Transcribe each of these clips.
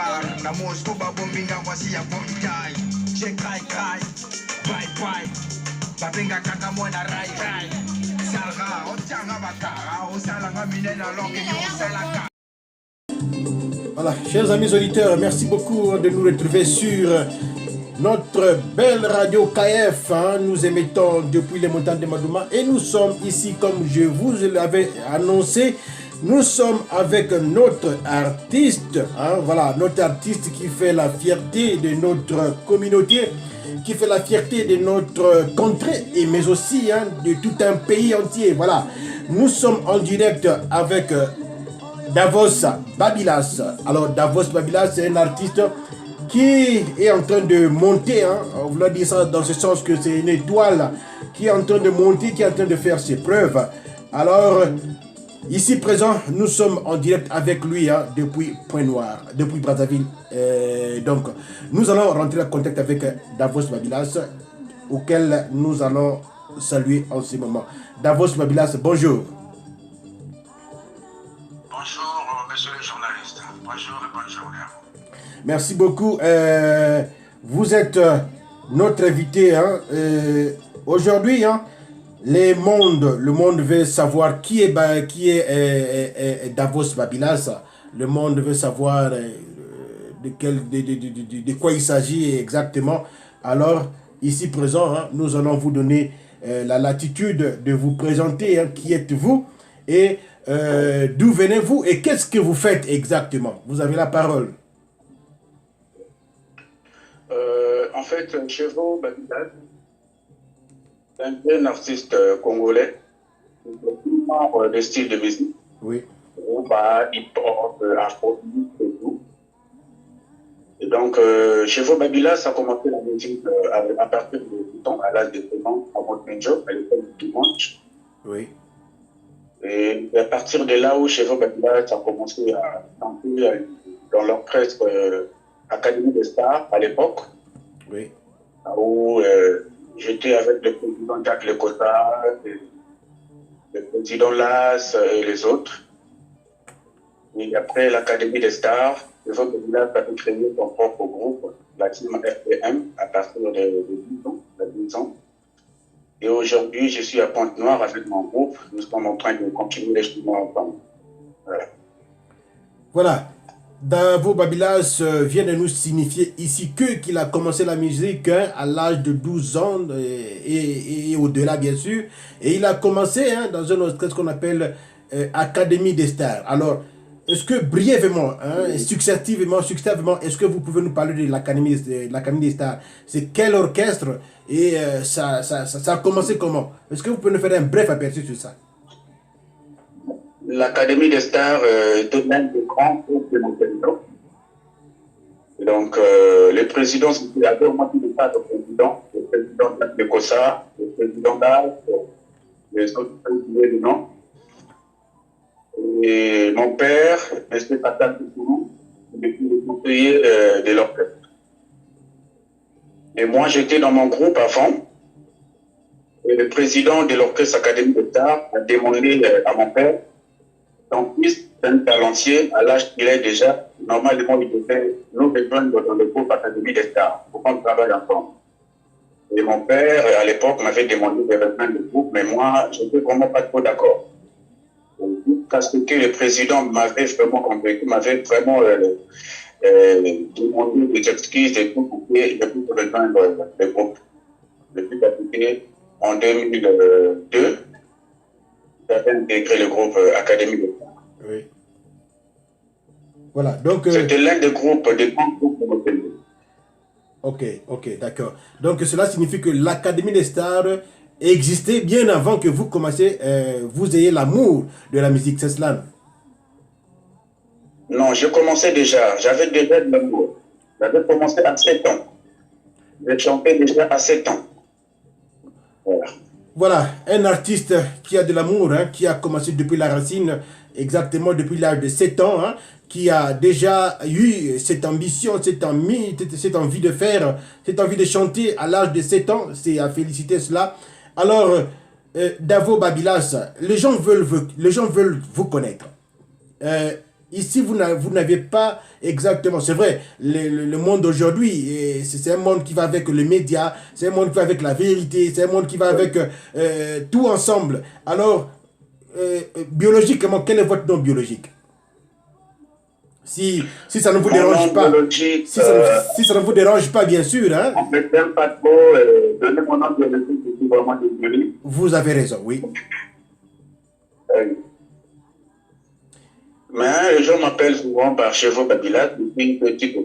Dakar. Na Moscou babombinga wasi ya pomtai. Je cry cry. Bye bye. Babinga kaka mwana rai rai. Salga otanga bakara. Osalanga minena longue ni osalaka. Voilà, chers amis auditeurs, merci beaucoup de nous retrouver sur notre belle radio KF. Nous émettons depuis les montagnes de Madouma et nous sommes ici, comme je vous l'avais annoncé, nous sommes avec notre artiste. Voilà, notre artiste qui fait la fierté de notre communauté, qui fait la fierté de notre contrée, et mais aussi de tout un pays entier. Voilà, nous sommes en direct avec Davos Babylas. Alors Davos Babylas, c'est un artiste qui est en train de monter. On voulait dire ça dans ce sens que c'est une étoile qui est en train de monter, qui est en train de faire ses preuves. Alors, ici présent, nous sommes en direct avec lui depuis Pointe-Noire, depuis Brazzaville. Donc, nous allons rentrer en contact avec Davos Babylas, auquel nous allons saluer en ce moment. Davos Babylas, bonjour. Bonjour, monsieur le journaliste. Bonjour et bonne journée à vous. Merci beaucoup. Vous êtes notre invité. Aujourd'hui, le monde veut savoir qui est Davos Babylas. Le monde veut savoir de quoi il s'agit exactement. Alors, ici présent, nous allons vous donner la latitude de vous présenter. Qui êtes-vous et d'où venez-vous et qu'est-ce que vous faites exactement? Vous avez la parole. En fait, Chevo Babylas, c'est un jeune artiste congolais, membre de style de musique. Oui. Hip-hop, afro-musique et tout. Et donc, Chevo Babylas a commencé la musique à partir de 8 ans, à l'âge de 13 ans, à Montenegro, à l'école du dimanche. Oui. Et à partir de là où Chevo Babylas a commencé à chanter dans l'orchestre Académie des Stars à l'époque, oui, où j'étais avec le président Jacques Lekota, le président Las et les autres. Et après l'Académie des Stars, Chevo Babylas a créé son propre groupe, la team FPM, à partir de 10 ans. Et aujourd'hui, je suis à Pointe-Noire avec mon groupe. Nous sommes en train de continuer les chemins ensemble. Voilà. Davos Babylas vient de nous signifier ici qu'il a commencé la musique à l'âge de 12 ans et au-delà, bien sûr. Et il a commencé dans un orchestre qu'on appelle Académie des Stars. Alors, est-ce que brièvement, successivement, est-ce que vous pouvez nous parler de l'Académie des Stars? C'est quel orchestre et ça a commencé comment? Est-ce que vous pouvez nous faire un bref aperçu sur ça? L'Académie des Stars est un des grands groupes de Montenegro. Donc, le président, c'était à 2 mois de pas le président de Kosa, le président d'Al, les autres présidents du nom. Et mon père, M. Patal Toukoulou, depuis le conseiller de l'orchestre. Et moi, j'étais dans mon groupe avant. Et le président de l'orchestre Académie des Stars a demandé à mon père, son fils, un talentsier, à l'âge qu'il est déjà, normalement, il devait nous rejoindre dans le groupe Académie des Stars pour qu'on travaille ensemble. Et mon père, à l'époque, m'avait demandé de rejoindre le groupe, mais moi, je n'étais vraiment pas trop d'accord. Parce que le président m'avait vraiment convaincu, m'avait vraiment demandé des excuses et tout pour que je puisse rejoindre le groupe. Depuis appliqué en 2002, j'ai intégré le groupe Académie des Stars. Oui. Voilà, donc... C'était l'un des groupes, des grands groupes de Montenegro. Ok, d'accord. Donc cela signifie que l'Académie des Stars existait bien avant que vous commenciez, vous ayez l'amour de la musique, c'est cela? Non, je commençais déjà, j'avais déjà de l'amour. J'avais commencé à 7 ans. Je chantais déjà à 7 ans. Voilà, un artiste qui a de l'amour, qui a commencé depuis la racine, exactement depuis l'âge de 7 ans, qui a déjà eu cette ambition, cette envie de faire, cette envie de chanter à l'âge de 7 ans. C'est à féliciter cela. Alors, Davos Babylas, les gens veulent vous connaître. Ici, vous n'avez pas exactement... C'est vrai, le monde d'aujourd'hui, c'est un monde qui va avec le média, c'est un monde qui va avec la vérité, c'est un monde qui va avec tout ensemble. Alors, biologiquement, quel est votre nom biologique? Si ça ne vous dérange pas, si ça ne vous dérange pas, bien sûr. Hein? On ne peut pas trop donner mon nom biologique, je suis vraiment désolé. Vous avez raison, oui. Mais je m'appelle souvent par Chevo Babila, depuis petit.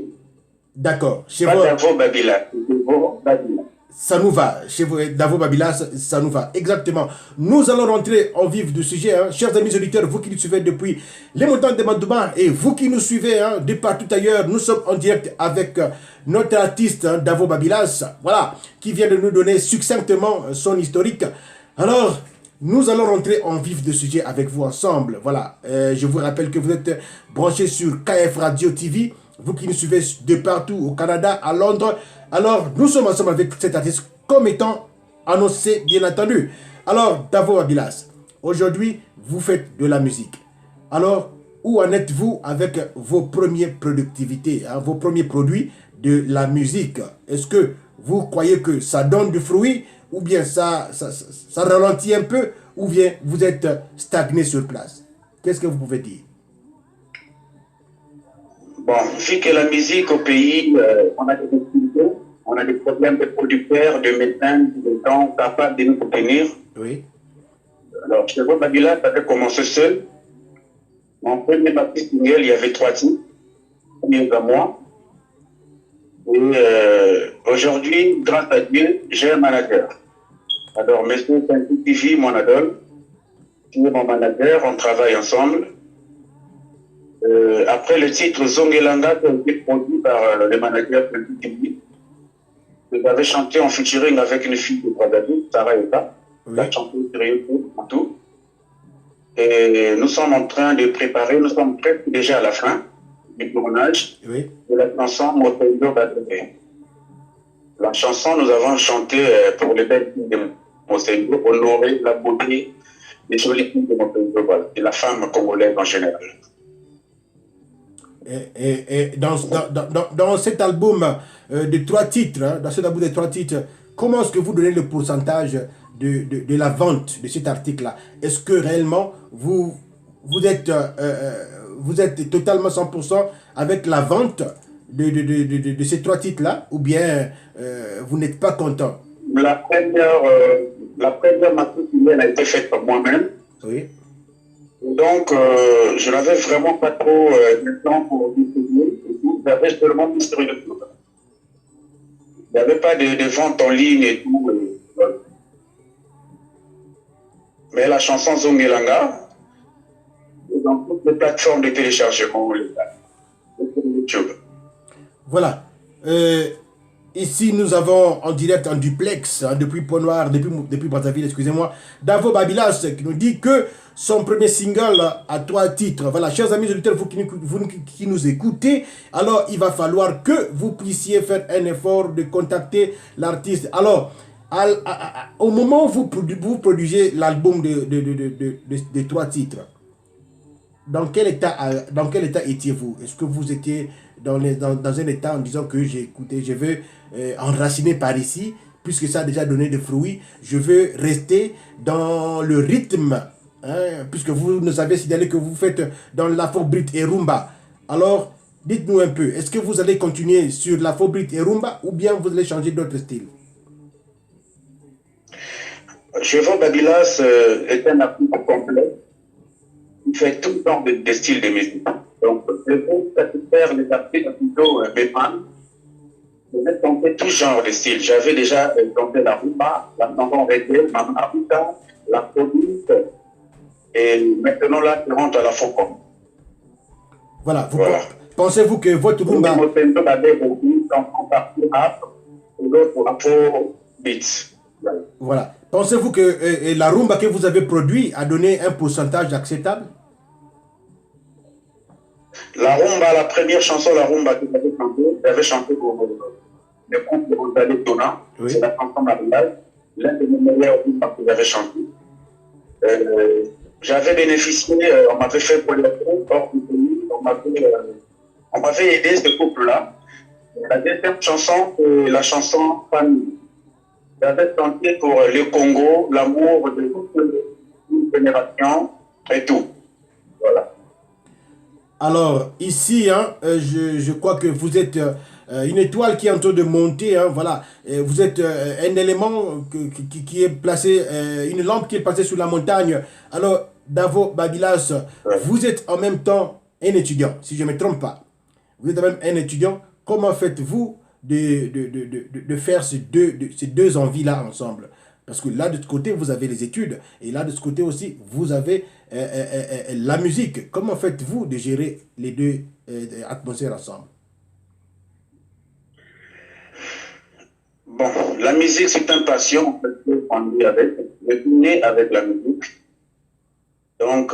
D'accord. Pas Davo Babila, Chevo Babila. Ça nous va, chez vous, Davo Babila, ça nous va, exactement. Nous allons rentrer en vif du sujet, hein. Chers amis auditeurs, vous qui nous suivez depuis les montagnes de Madouba et vous qui nous suivez hein, de partout ailleurs, nous sommes en direct avec notre artiste hein, Davo Babilas, voilà, qui vient de nous donner succinctement son historique. Alors, nous allons rentrer en vif du sujet avec vous ensemble, voilà. Je vous rappelle que vous êtes branchés sur KF Radio TV, vous qui nous suivez de partout au Canada, à Londres. Alors, nous sommes ensemble avec cet artiste comme étant annoncé, bien entendu. Alors, Davo Babilas, aujourd'hui, vous faites de la musique. Alors, où en êtes-vous avec vos premières productivités, hein, vos premiers produits de la musique? Est-ce que vous croyez que ça donne du fruit ou bien ça ralentit un peu ou bien vous êtes stagné sur place? Qu'est-ce que vous pouvez dire? Bon, vu que la musique au pays, on a des difficultés, on a des problèmes de producteurs, de médecins, de gens capables de nous soutenir. Oui. Alors, Chevo Babila, ça avait commencé seul. Mon premier parti single, il y avait 3 titres, premiers à moi. Et aujourd'hui, grâce à Dieu, j'ai un manager. Alors, M. Saint TV, mon idole, qui est mon manager, on travaille ensemble. Après le titre Zongelanga, qui a été produit par le manager Saint TV, j'avais chanté en featuring avec une fille de Guadeloupe, Sarah Eka. Oui. La chanteuse sur YouTube, en tout. Et nous sommes en train de préparer, nous sommes presque déjà à la fin du tournage Oui. de la chanson Motondo Badoué. La chanson, nous avons chanté pour les belles filles de Motondo, honorer la beauté des jolies filles de Motondo et la femme congolaise en général. Et dans cet album de 3 titres, hein, dans cet album de 3 titres, comment est-ce que vous donnez le pourcentage de la vente de cet article-là? Est-ce que réellement vous êtes totalement 100% avec la vente de ces 3 titres-là ou bien vous n'êtes pas content? La première matriculée a été faite par moi-même. Oui. Donc, je n'avais vraiment pas trop de temps pour distribuer. J'avais seulement mis sur YouTube. Il n'y avait pas de vente en ligne et tout. Mais la chanson Zongelanga est dans toutes les plateformes de téléchargement sur YouTube. Voilà. Ici, nous avons en direct, en duplex, hein, depuis Pont-Noir, depuis Brazzaville, excusez-moi, Davo Babilas qui nous dit que son premier single a 3 titres. Voilà, chers amis auditeurs, vous qui nous écoutez, alors il va falloir que vous puissiez faire un effort de contacter l'artiste. Alors, au moment où vous produisez l'album de 3 titres, dans quel état étiez-vous? Est-ce que vous étiez dans un état en disant que je veux enraciner par ici, puisque ça a déjà donné des fruits, je veux rester dans le rythme, hein, puisque vous nous avez signalé que vous faites dans l'afrobeat et rumba. Alors, dites-nous un peu, est-ce que vous allez continuer sur l'afrobeat et rumba ou bien vous allez changer d'autres styles? Chevo Babilas est un artiste complet. Il fait tout genre de styles de musique. Donc, je vais satisfaire les artistes plutôt béman. Je vais tenter tout genre de styles. J'avais déjà tenté la rumba, la chanson reggae, Mama Africa, la police, et maintenant là, je rentre à la faucon. Voilà. Pensez-vous que votre rumba... Voilà. Pensez-vous que la rumba que vous avez produite a donné un pourcentage acceptable? La rumba, la première chanson, la rumba que j'avais chanté pour le compte de Rosalie Dona. Oui. C'est la chanson mariage, l'un de mes meilleurs rumbas que j'avais chanté. J'avais bénéficié, on m'avait fait pour les hors du pays, on on m'avait aidé ce couple-là. La deuxième chanson, c'est la chanson Famille. J'avais chanté pour le Congo, l'amour de toute une génération et tout. Voilà. Alors, ici, hein, je crois que vous êtes une étoile qui est en train de monter. Hein, voilà. Vous êtes un élément qui est placé, une lampe qui est placée sur la montagne. Alors, Davo Babilas, vous êtes en même temps un étudiant, si je ne me trompe pas. Vous êtes même un étudiant. Comment faites-vous de faire ces deux envies-là ensemble? Parce que là, de ce côté, vous avez les études. Et là, de ce côté aussi, vous avez la musique. Comment faites-vous de gérer les deux atmosphères ensemble? Bon, la musique, c'est une passion qu'on vit avec. Je suis né avec la musique. Donc,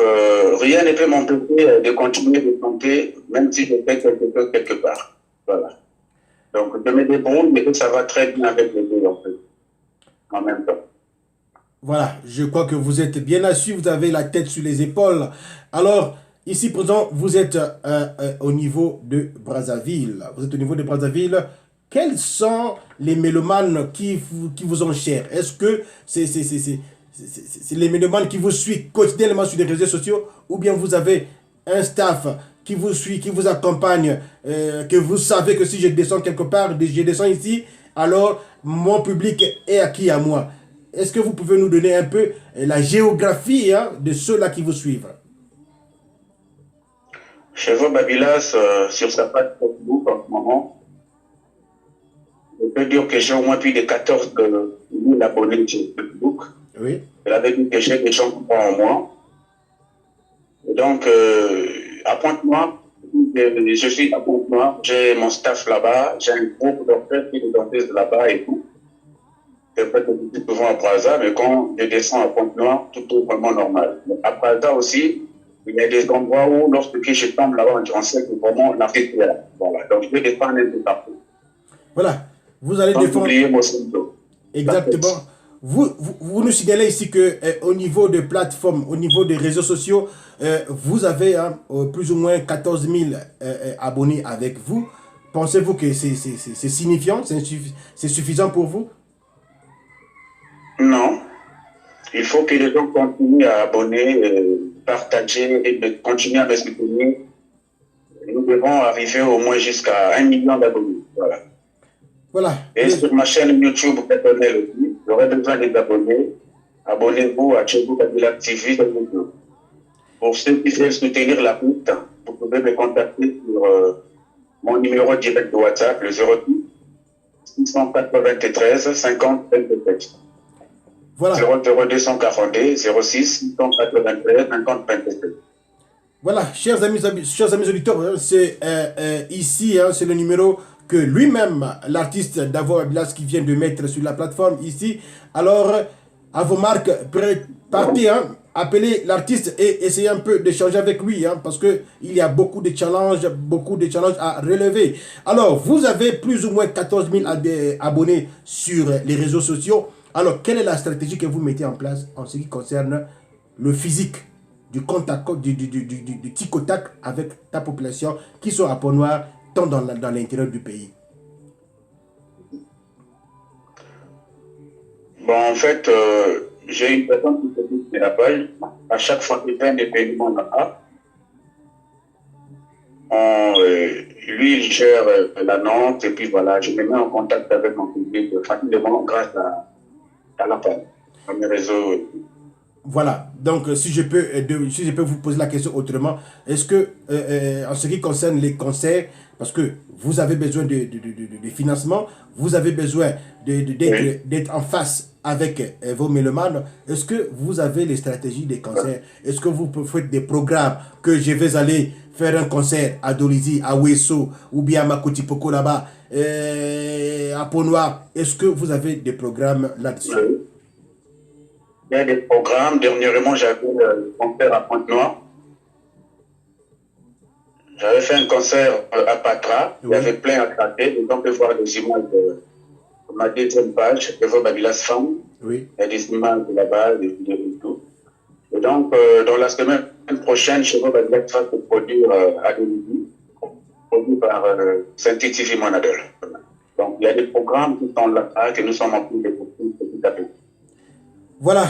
rien ne peut m'empêcher de continuer de chanter, même si je fais quelque chose quelque part. Voilà. Donc, je me débrouille, mais ça va très bien avec les deux, en fait, en même temps. Voilà, je crois que vous êtes bien assis, vous avez la tête sur les épaules. Alors, ici, présent, vous êtes au niveau de Brazzaville. Vous êtes au niveau de Brazzaville. Quels sont les mélomanes qui vous ont cher? Est-ce que c'est les mélomanes qui vous suivent quotidiennement sur les réseaux sociaux, ou bien vous avez un staff qui vous suit, qui vous accompagne, que vous savez que si je descends quelque part, je descends ici, alors mon public est acquis à moi? Est-ce que vous pouvez nous donner un peu la géographie, hein, de ceux-là qui vous suivent? Chevaux Babilas, sur sa page Facebook en ce moment, je peux dire que j'ai au moins plus de 14 000 abonnés sur Facebook. Oui. Elle avait dit que j'ai des gens qui croient en moi. Et donc, à Pointe-Noire, je suis à Pointe-Noire, j'ai mon staff là-bas, j'ai un groupe d'orchestres et de danseuses là-bas et tout. C'est vrai que je suis souvent à Brazza, mais quand je descends à Pointe-Noire, tout est vraiment normal. Mais à Brazza aussi, il y a des endroits où, lorsque je tombe là-bas, on sait que vraiment l'Afrique est là. Voilà. Donc, je vais défendre un peu partout. Voilà. Vous allez Sans défendre. oublier mon symptôme. Exactement. Vous nous signalez ici que au niveau de plateformes, au niveau des réseaux sociaux, vous avez plus ou moins 14 000 abonnés avec vous. Pensez-vous que c'est signifiant, c'est suffisant pour vous? Non. Il faut que les gens continuent à abonner, partager et de continuer à me soutenir. Nous devons arriver au moins jusqu'à 1 million d'abonnés. Voilà. Voilà. Et sur ma chaîne YouTube personnelle aussi, j'aurai besoin des abonnés. Abonnez-vous à Chebou Kabila TV sur YouTube. Pour ceux qui veulent soutenir la route, vous pouvez me contacter sur mon numéro direct de WhatsApp, le 06 693 50 27. Voilà. 00242 06 693 50 27. Voilà, chers amis auditeurs, c'est ici, hein, c'est le numéro que lui-même, l'artiste Davo Babilas, qui vient de mettre sur la plateforme ici. Alors, à vos marques, partez, hein, appelez l'artiste et essayez un peu d'échanger avec lui, hein, parce qu'il y a beaucoup de challenges à relever. Alors, vous avez plus ou moins 14 000 abonnés sur les réseaux sociaux. Alors, quelle est la stratégie que vous mettez en place en ce qui concerne le physique, du contact, du tic au tac avec ta population qui sont à Pointe-Noire, tant dans l'intérieur du pays? Bon, en fait, j'ai une personne qui s'occupe de la page. À chaque fois qu'il y a un événement là-bas, lui, il gère la Nantes, et puis voilà, je me mets en contact avec mon public facilement grâce à la page, à mes réseaux. Voilà, donc si je peux vous poser la question autrement, est-ce que en ce qui concerne les concerts, parce que vous avez besoin de financement, vous avez besoin d'être en face avec vos mélomanes, est-ce que vous avez les stratégies des concerts? Est-ce que vous faites des programmes que je vais aller faire un concert à Dolizy, à Ouesso, ou bien à Makotipoko là-bas, à Pointe-Noire? Est-ce que vous avez des programmes là-dessus? Il y a des programmes. Dernièrement, j'avais un concert à Pointe-Noire. J'avais fait un concert à Patra. Oui. Il y avait plein à traiter. Donc, on peut voir des images de ma deuxième page, Davo Babilas Femme. Oui. Il y a des images là-bas, des vidéos et tout. Et donc, dans la semaine semaine prochaine, chez vous, va se produire à Dominique, produit par Saint-Tite TV Monadol. Donc, il y a des programmes qui sont là, que nous sommes en train de poursuivre petit à petit. Voilà,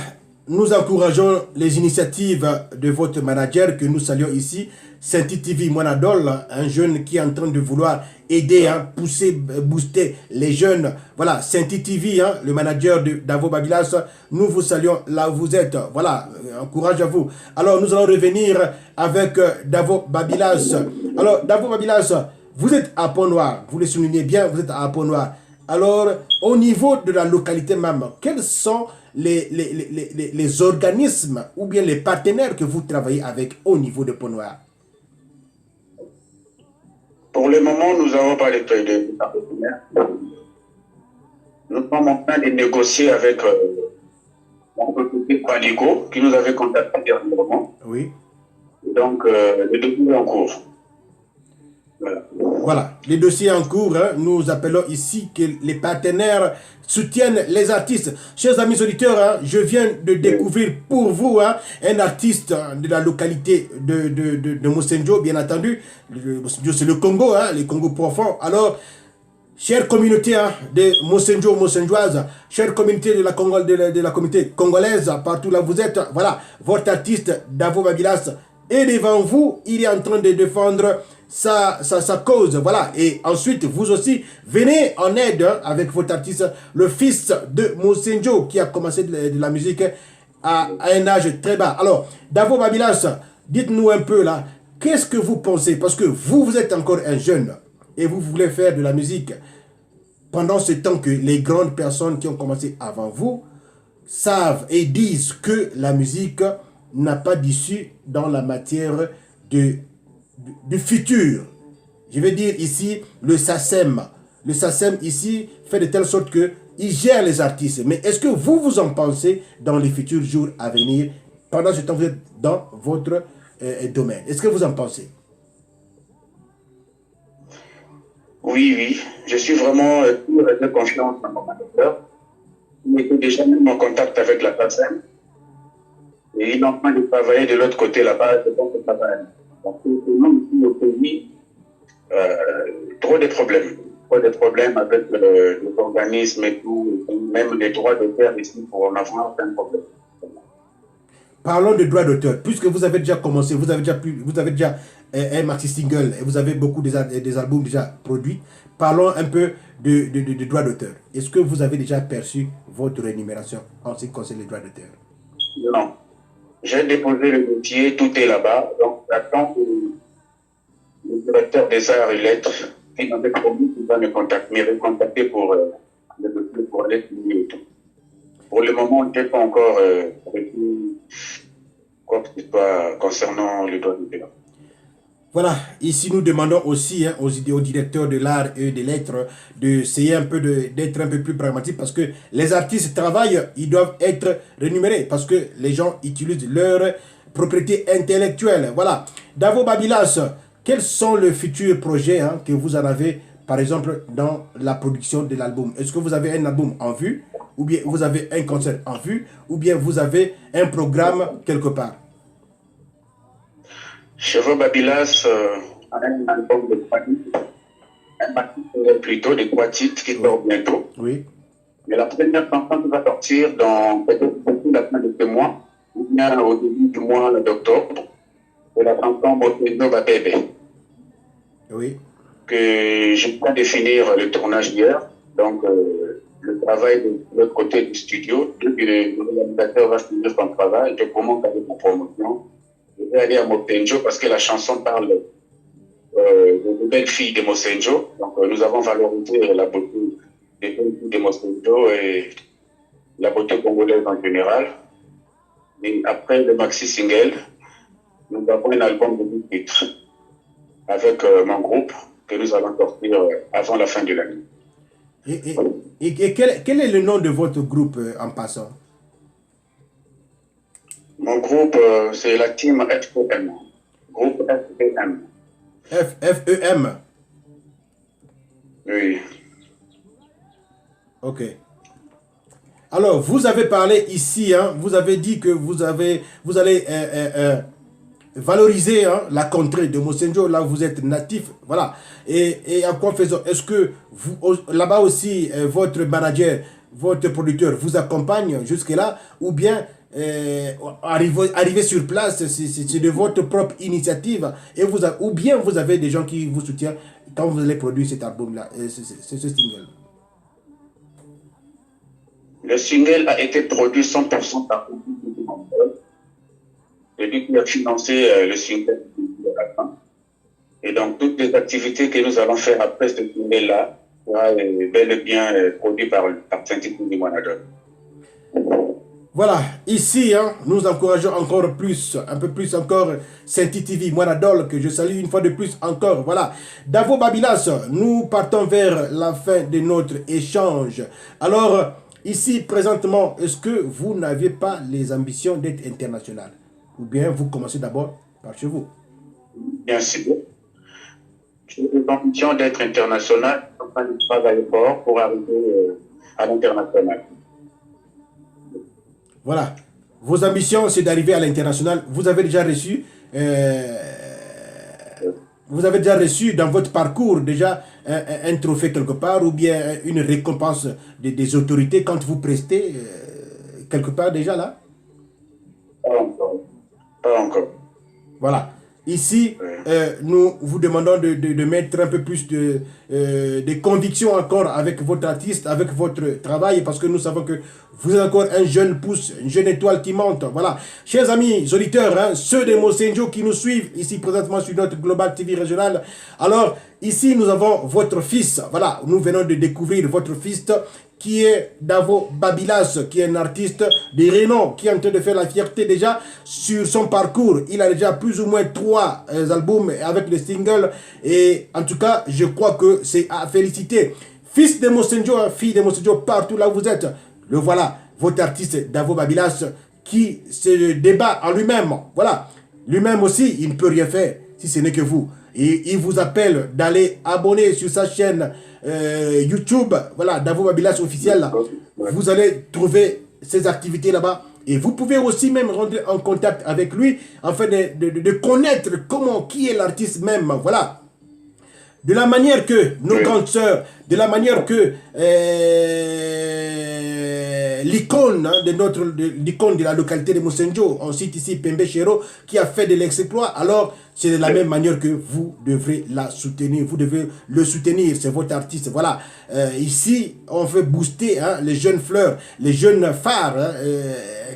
nous encourageons les initiatives de votre manager que nous saluons ici, Saint-Tite TV Monadol, un jeune qui est en train de vouloir aider, pousser, booster les jeunes. Voilà, Saint-Tite TV, le manager de Davo Babilas, nous vous saluons là où vous êtes. Voilà, encourage à vous. Alors, nous allons revenir avec Davo Babilas. Alors, Davo Babilas, vous êtes à Pont-Noir, vous le soulignez bien, vous êtes à Pont-Noir. Alors, au niveau de la localité même, quels sont les organismes ou bien les partenaires que vous travaillez avec au niveau de Pont-Noir? Pour le moment, nous n'avons pas de partenaires. Nous sommes en train de négocier avec l'entreprise Qualico qui nous avait contacté dernièrement. Oui. Donc, le dossier est en cours. Voilà, les dossiers en cours, nous appelons ici que les partenaires soutiennent les artistes. Chers amis auditeurs, je viens de découvrir pour vous un artiste de la localité de Mosenjo, bien entendu. Mosenjo, c'est le Congo, le Congo profond. Alors, chère communauté de Mosenjo, Mosenjoise, chère communauté de la communauté congolaise, partout là où vous êtes, voilà, votre artiste Davo Babilas est devant vous, il est en train de défendre sa cause, voilà. Et ensuite, vous aussi, venez en aide avec votre artiste, le fils de Mosenjo, qui a commencé de la musique à un âge très bas. Alors, Davo Babilas, dites-nous un peu là, qu'est-ce que vous pensez? Parce que vous êtes encore un jeune et vous voulez faire de la musique. Pendant ce temps que les grandes personnes qui ont commencé avant vous savent et disent que la musique n'a pas d'issue dans la matière du futur. Je vais dire ici le SACEM. Le SACEM ici fait de telle sorte qu'il gère les artistes. Mais est-ce que vous en pensez dans les futurs jours à venir? Pendant ce temps, vous êtes dans votre domaine. Est-ce que vous en pensez? Oui. Je suis vraiment de confiance dans mon manager. Il était déjà même en contact avec la SACEM. Et il est en train de travailler de l'autre côté là-bas, de l'autre travail. Donc, nous, ici au pays, trop de problèmes avec les organismes et tout, même les droits d'auteur ici pour en avoir un problème. Parlons de droits d'auteur. Puisque vous avez déjà commencé, vous avez déjà un maxi single et vous avez beaucoup des albums déjà produits. Parlons un peu de droits d'auteur. Est-ce que vous avez déjà perçu votre rémunération en ce qui concerne les droits d'auteur? Non. J'ai déposé le dossier, tout est là-bas. Donc, j'attends que le directeur des arts et lettres, qui m'avait promis qu'il va me recontacter pour le dossier pour aller signer et tout. Pour le moment, je n'ai pas encore reçu quoi que ce soit concernant le droit d'auteur. Voilà, ici nous demandons aussi aux directeurs de l'art et des lettres d'essayer un peu d'être un peu plus pragmatique parce que les artistes travaillent, ils doivent être rémunérés parce que les gens utilisent leur propriété intellectuelle. Voilà. Davo Babilas, quels sont les futurs projets que vous en avez, par exemple, dans la production de l'album? Est-ce que vous avez un album en vue ou bien vous avez un concert en vue ou bien vous avez un programme quelque part? Cheveux Babilas a un album de 3 titres, plutôt de 3 titres qui sort bientôt. Oui. Mais la première chanson qui va sortir dans peut-être la fin de ce mois, ou bien au début du mois d'octobre, c'est la chanson Mosenjo Bébé. Oui. Que je viens de finir le tournage hier, donc le travail de l'autre côté du studio, dès que le réalisateur va finir son travail, je commence avec ma promotion. Je vais aller à Mosenjo parce que la chanson parle de belles filles de Mosenjo. Donc nous avons valorisé la beauté des belles filles de Mosenjo et la beauté congolaise en général. Et après le maxi single, nous avons un album de 10 titres avec mon groupe que nous allons sortir avant la fin de l'année. Et quel est le nom de votre groupe en passant? Mon groupe, c'est la team FEM. Groupe FEM. FEM. Oui. Ok. Alors, vous avez parlé ici, vous avez dit que vous allez valoriser la contrée de Mosenjo, là vous êtes natif, voilà. Et en quoi faisons? Est-ce que là-bas aussi, votre manager, votre producteur vous accompagne jusque-là, ou bien arriver sur place, c'est de votre propre initiative, et ou bien vous avez des gens qui vous soutiennent quand vous allez produire cet album-là, ce single? Le single a été produit 100% par celui qui a financé le single. Et donc, toutes les activités que nous allons faire après ce single-là sera bel et bien produit par Saint-Titi Mwanadol. Voilà, ici, nous encourageons encore plus, un peu plus encore, Saint-Titi Mwanadol, que je salue une fois de plus encore. Voilà, Davo Babilas, nous partons vers la fin de notre échange. Alors, ici, présentement, est-ce que vous n'avez pas les ambitions d'être international? Ou bien vous commencez d'abord par chez vous? Bien sûr. J'ai l'ambition d'être international, enfin, je travaille fort pour arriver à l'international. Voilà. Vos ambitions, c'est d'arriver à l'international. Vous avez déjà reçu dans votre parcours déjà un trophée quelque part, ou bien une récompense des autorités quand vous prestez quelque part déjà là? Pas encore. Pas encore. Voilà. Ici, nous vous demandons de mettre un peu plus de conviction encore avec votre artiste, avec votre travail, parce que nous savons que vous êtes encore un jeune pouce, une jeune étoile qui monte. Voilà. Chers amis auditeurs, ceux de Mosenjo qui nous suivent ici présentement sur notre Global TV régional. Alors, ici, nous avons votre fils. Voilà, nous venons de découvrir votre fils qui est Davo Babilas, qui est un artiste de renom, qui est en train de faire la fierté déjà sur son parcours. Il a déjà plus ou moins 3 albums avec les singles. Et en tout cas, je crois que c'est à féliciter. Fils de Mosenjo, fille de Mosenjo, partout là où vous êtes, le voilà, votre artiste Davo Babilas, qui se débat en lui-même. Voilà, lui-même aussi, il ne peut rien faire si ce n'est que vous. Et il vous appelle d'aller abonner sur sa chaîne YouTube, voilà, Davo Babilas officiel. Vous allez trouver ses activités là-bas. Et vous pouvez aussi même rentrer en contact avec lui afin de connaître qui est l'artiste même. Voilà. De la manière que nos grandes sœurs, de la manière que l'icône l'icône de la localité de Mosenjo, on cite ici Pembe Chero, qui a fait de l'exploit, alors c'est de la même manière que vous devrez la soutenir, vous devez le soutenir, c'est votre artiste. Voilà, ici on veut booster les jeunes fleurs, les jeunes phares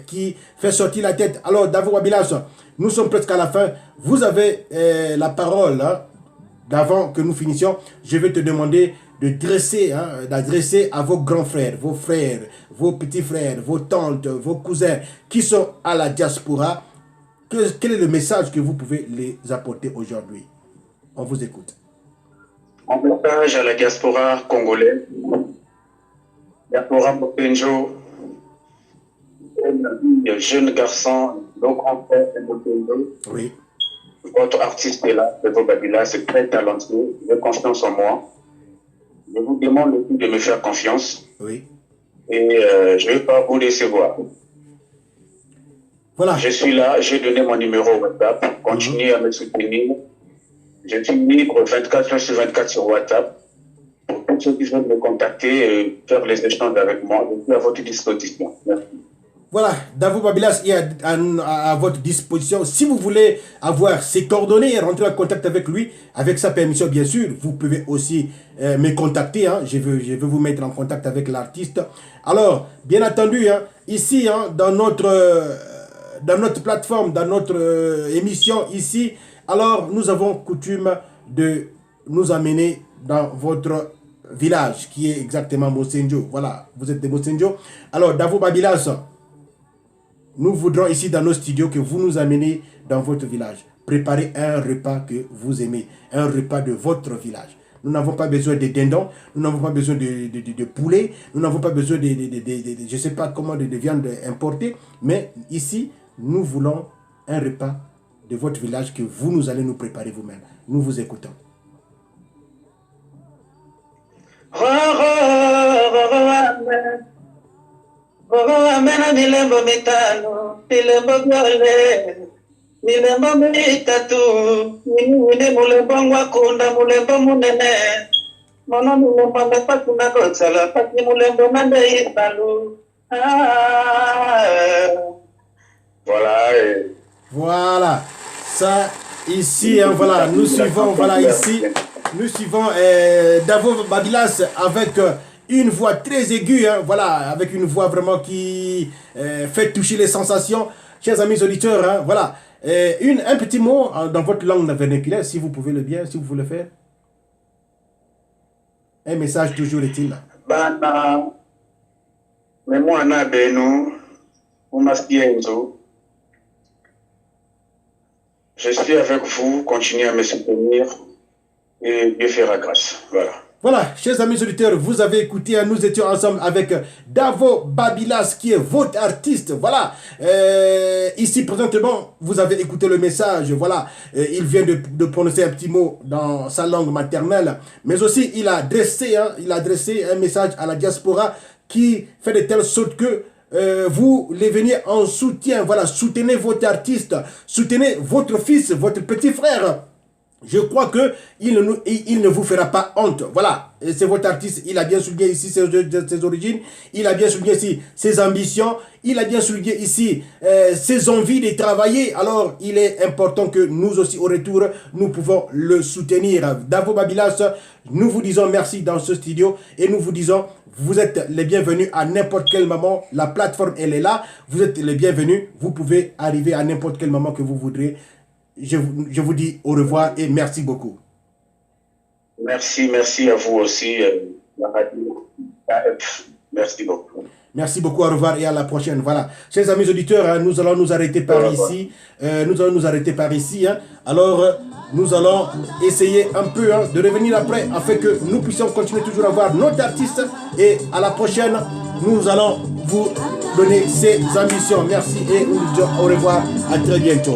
qui fait sortir la tête. Alors Davo Babilas, nous sommes presque à la fin, vous avez la parole. D'avant que nous finissions, je vais te demander d'adresser à vos grands frères, vos petits frères, vos tantes, vos cousins qui sont à la diaspora. Quel est le message que vous pouvez les apporter aujourd'hui? On vous écoute. En message à la diaspora congolaise, diaspora Mosenjo, jeune garçon, nos grands frères de Mosenjo. Oui. Votre artiste est là, Davo Babilas, c'est très talentueux, j'ai confiance en moi. Je vous demande aussi de me faire confiance. Oui. Et je ne vais pas vous décevoir. Voilà. Je suis là, j'ai donné mon numéro WhatsApp. Continuez à me soutenir. Je suis libre 24 heures sur 24 sur WhatsApp. Pour tous ceux qui veulent me contacter et faire les échanges avec moi, je suis à votre disposition. Merci. Voilà, Davo Babilas est à votre disposition. Si vous voulez avoir ses coordonnées et rentrer en contact avec lui, avec sa permission bien sûr, vous pouvez aussi me contacter. Je veux vous mettre en contact avec l'artiste. Alors, bien entendu, ici, dans notre plateforme, dans notre émission ici, alors nous avons coutume de nous amener dans votre village qui est exactement Mosenjo. Voilà, vous êtes de Mosenjo. Alors, Davo Babilas, nous voudrons ici dans nos studios que vous nous amenez dans votre village. Préparez un repas que vous aimez, un repas de votre village. Nous n'avons pas besoin de dindons, nous n'avons pas besoin de poulet, nous n'avons pas besoin je ne sais pas comment, de viande importée, mais ici, nous voulons un repas de votre village que vous nous allez nous préparer vous-même. Nous vous écoutons. Amena milembo mitano, milembo gyole, Milemba mitatu, mine mulemba wakunda mulemba munene. Mono mulemba mepatu na kotsala, pati mulemba mande isalu. Voilà. Voilà. Ça, ici, hein, voilà, nous suivons, voilà, ici, nous suivons Davo Babilas avec une voix très aiguë, hein, voilà, avec une voix vraiment qui fait toucher les sensations. Chers amis auditeurs, hein, voilà, un petit mot dans votre langue vernaculaire, si vous pouvez le bien, si vous voulez le faire. Un message toujours est-il. Bana, mais moi, on a benu, on m'a je suis avec vous, continuez à me soutenir et Dieu fera grâce. Voilà. Voilà, chers amis auditeurs, vous avez écouté, nous étions ensemble avec Davo Babilas qui est votre artiste. Voilà, ici présentement, vous avez écouté le message. Voilà, il vient de prononcer un petit mot dans sa langue maternelle, mais aussi il a dressé un message à la diaspora qui fait de telle sorte que vous les venez en soutien. Voilà, soutenez votre artiste, soutenez votre fils, votre petit frère. Je crois que il ne vous fera pas honte. Voilà, c'est votre artiste. Il a bien souligné ici ses origines. Il a bien souligné ici ses ambitions. Il a bien souligné ici ses envies de travailler. Alors, il est important que nous aussi, au retour, nous pouvons le soutenir. Davo Babilas, nous vous disons merci dans ce studio et nous vous disons, vous êtes les bienvenus à n'importe quel moment. La plateforme, elle est là. Vous êtes les bienvenus. Vous pouvez arriver à n'importe quel moment que vous voudrez. Je vous dis au revoir et merci beaucoup. Merci à vous aussi, la radio KF. Merci beaucoup. Merci beaucoup, au revoir et à la prochaine. Voilà. Chers amis auditeurs, hein, nous allons nous arrêter par ici. Hein. Alors, nous allons essayer un peu de revenir après afin que nous puissions continuer toujours à voir notre artiste. Et à la prochaine, nous allons vous donner ces ambitions. Merci et nous disons au revoir. À très bientôt.